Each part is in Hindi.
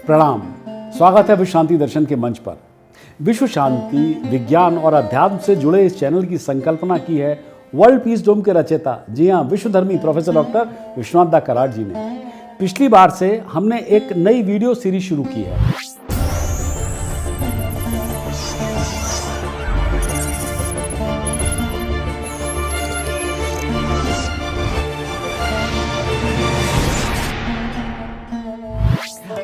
प्रणाम। स्वागत है विश्व शांति दर्शन के मंच पर। विश्व शांति, विज्ञान और अध्यात्म से जुड़े इस चैनल की संकल्पना की है वर्ल्ड पीस डोम के रचयिता, जी हाँ, विश्वधर्मी प्रोफेसर डॉक्टर विश्वनाथ दा कराड़ जी ने। पिछली बार से हमने एक नई वीडियो सीरीज शुरू की है।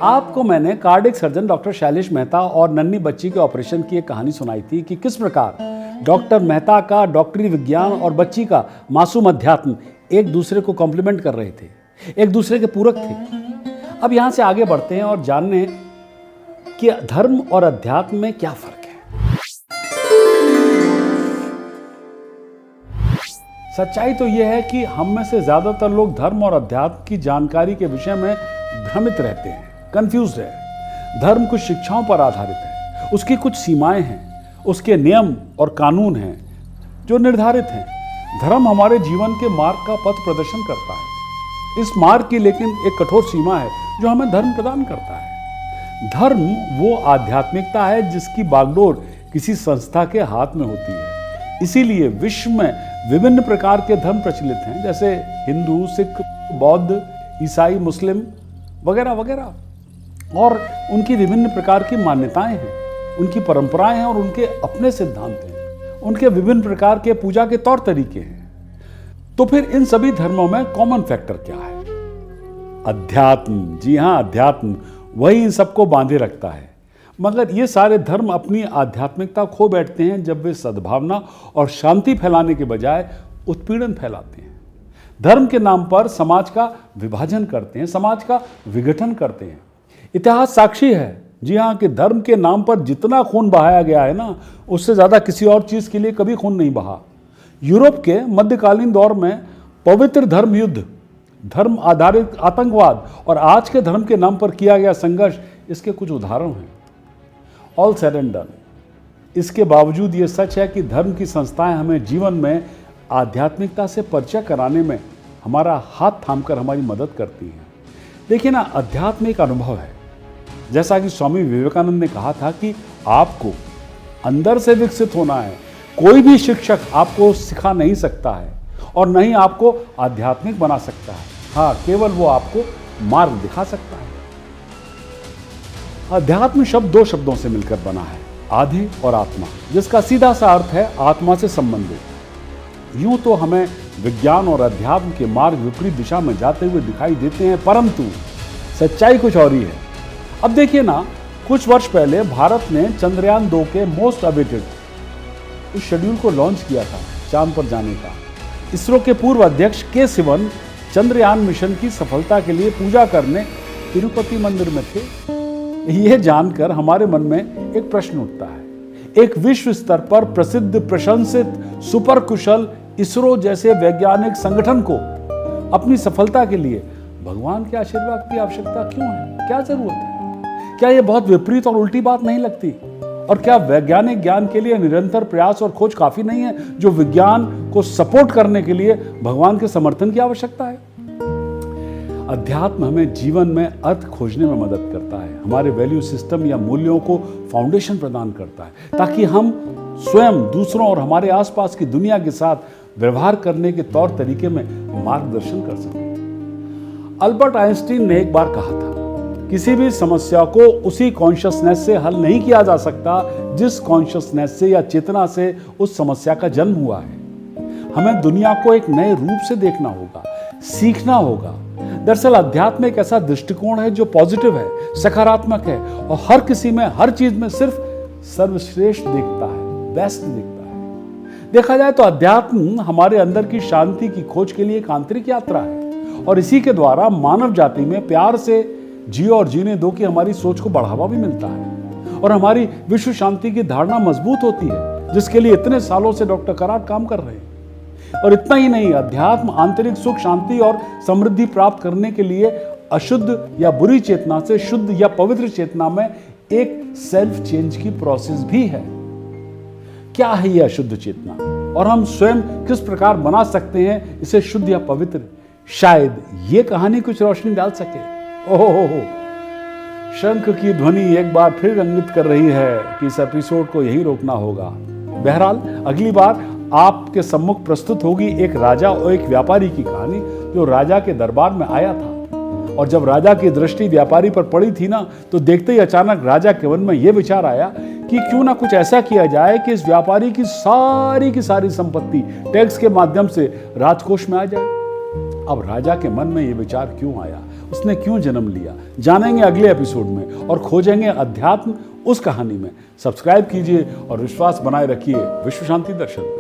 आपको मैंने cardiac surgeon doctor Shailesh Mehta और नन्ही बच्ची के ऑपरेशन की एक कहानी सुनाई थी कि किस प्रकार डॉक्टर मेहता का डॉक्टरी विज्ञान और बच्ची का मासूम अध्यात्म एक दूसरे को कॉम्प्लीमेंट कर रहे थे, एक दूसरे के पूरक थे। अब यहां से आगे बढ़ते हैं और जानने कि धर्म और अध्यात्म में क्या फर्क है। सच्चाई तो यह है कि हम में से ज्यादातर लोग धर्म और अध्यात्म की जानकारी के विषय में भ्रमित रहते हैं, कंफ्यूज है। धर्म कुछ शिक्षाओं पर आधारित है, उसकी कुछ सीमाएं हैं, उसके नियम और कानून हैं जो निर्धारित हैं। धर्म हमारे जीवन के मार्ग का पथ प्रदर्शन करता है। इस मार्ग की लेकिन एक कठोर सीमा है जो हमें धर्म प्रदान करता है। धर्म वो आध्यात्मिकता है जिसकी बागडोर किसी संस्था के हाथ में होती है। इसीलिए विश्व में विभिन्न प्रकार के धर्म प्रचलित हैं, जैसे हिंदू, सिख, बौद्ध, ईसाई, मुस्लिम वगैरह वगैरह, और उनकी विभिन्न प्रकार की मान्यताएं हैं, उनकी परंपराएं हैं और उनके अपने सिद्धांत हैं, उनके विभिन्न प्रकार के पूजा के तौर तरीके हैं। तो फिर इन सभी धर्मों में कॉमन फैक्टर क्या है? अध्यात्म। जी हां, अध्यात्म वही इन सबको बांधे रखता है। मगर ये सारे धर्म अपनी आध्यात्मिकता खो बैठते हैं जब वे सद्भावना और शांति फैलाने के बजाय उत्पीड़न फैलाते हैं। धर्म के नाम पर समाज का विभाजन करते हैं, समाज का विघटन करते हैं। इतिहास साक्षी है, जी हाँ, कि धर्म के नाम पर जितना खून बहाया गया है ना, उससे ज्यादा किसी और चीज के लिए कभी खून नहीं बहा। यूरोप के मध्यकालीन दौर में पवित्र धर्म युद्ध, धर्म आधारित आतंकवाद और आज के धर्म के नाम पर किया गया संघर्ष इसके कुछ उदाहरण हैं। ऑल सेड एंड डन, इसके बावजूद ये सच है कि धर्म की संस्थाएं हमें जीवन में आध्यात्मिकता से परिचय कराने में हमारा हाथ थामकर हमारी मदद करती हैं। देखिए ना, अध्यात्म एक अनुभव है। जैसा कि स्वामी विवेकानंद ने कहा था कि आपको अंदर से विकसित होना है। कोई भी शिक्षक आपको सिखा नहीं सकता है और न ही आपको आध्यात्मिक बना सकता है। हाँ, केवल वो आपको मार्ग दिखा सकता है। अध्यात्म शब्द दो शब्दों से मिलकर बना है, आधे और आत्मा, जिसका सीधा सा अर्थ है आत्मा से संबंधित। यूं तो हमें विज्ञान और अध्यात्म के मार्ग विपरीत दिशा में जाते हुए दिखाई देते हैं, परंतु सच्चाई कुछ और ही है। अब देखिए ना, कुछ वर्ष पहले भारत ने चंद्रयान 2 के मोस्ट अवेटेड इस शेड्यूल को लॉन्च किया था, चांद पर जाने का। इसरो के पूर्व अध्यक्ष के सिवन चंद्रयान मिशन की सफलता के लिए पूजा करने तिरुपति मंदिर में थे। यह जानकर हमारे मन में एक प्रश्न उठता है, एक विश्व स्तर पर प्रसिद्ध, प्रशंसित, सुपर कुशल इसरो जैसे वैज्ञानिक संगठन को अपनी सफलता के लिए भगवान के आशीर्वाद की आवश्यकता क्यों है? क्या जरूरत है? क्या यह बहुत विपरीत और उल्टी बात नहीं लगती? और क्या वैज्ञानिक ज्ञान के लिए निरंतर प्रयास और खोज काफी नहीं है, जो विज्ञान को सपोर्ट करने के लिए भगवान के समर्थन की आवश्यकता है? अध्यात्म हमें जीवन में अर्थ खोजने में मदद करता है, हमारे वैल्यू सिस्टम या मूल्यों को फाउंडेशन प्रदान करता है, ताकि हम स्वयं, दूसरों और हमारे आसपास की दुनिया के साथ व्यवहार करने के तौर तरीके में मार्गदर्शन कर सकें। अल्बर्ट आइंस्टीन ने एक बार कहा था, किसी भी समस्या को उसी कॉन्शियसनेस से हल नहीं किया जा सकता जिस कॉन्शियसनेस से या चेतना से उस समस्या का जन्म हुआ है। हमें दुनिया को एक नए रूप से देखना होगा, सीखना होगा। दरअसल अध्यात्म एक ऐसा दृष्टिकोण है जो पॉजिटिव है, सकारात्मक है और हर किसी में, हर चीज में सिर्फ सर्वश्रेष्ठ दिखता है, बेस्ट दिखता है। देखा जाए तो अध्यात्म हमारे अंदर की शांति की खोज के लिए एक आंतरिक यात्रा है और इसी के द्वारा मानव जाति में प्यार से जियो और जीने दो की हमारी सोच को बढ़ावा भी मिलता है और हमारी विश्व शांति की धारणा मजबूत होती है, जिसके लिए इतने सालों से डॉक्टर कराड़ काम कर रहे हैं। और इतना ही नहीं, अध्यात्म आंतरिक सुख, शांति और समृद्धि प्राप्त करने के लिए अशुद्ध या बुरी चेतना से शुद्ध या पवित्र चेतना में एक सेल्फ चेंज की प्रोसेस भी है। क्या है यह अशुद्ध चेतना और हम स्वयं किस प्रकार बना सकते हैं इसे शुद्ध या पवित्र? शायद ये कहानी कुछ रोशनी डाल सके। ओहो, शंख की ध्वनि एक बार फिर इंगित कर रही है कि इस एपिसोड को यही रोकना होगा। बहरहाल अगली बार आपके सम्मुख प्रस्तुत होगी एक राजा और एक व्यापारी की कहानी जो राजा के दरबार में आया था। और जब राजा की दृष्टि व्यापारी पर पड़ी थी ना, तो देखते ही अचानक राजा के मन में यह विचार आया कि क्यों ना कुछ ऐसा किया जाए कि इस व्यापारी की सारी संपत्ति टैक्स के माध्यम से राजकोष में आ जाए। अब राजा के मन में यह विचार क्यों आया, उसने क्यों जन्म लिया, जानेंगे अगले एपिसोड में और खोजेंगे अध्यात्म उस कहानी में। सब्सक्राइब कीजिए और विश्वास बनाए रखिए। विश्व शांति दर्शन।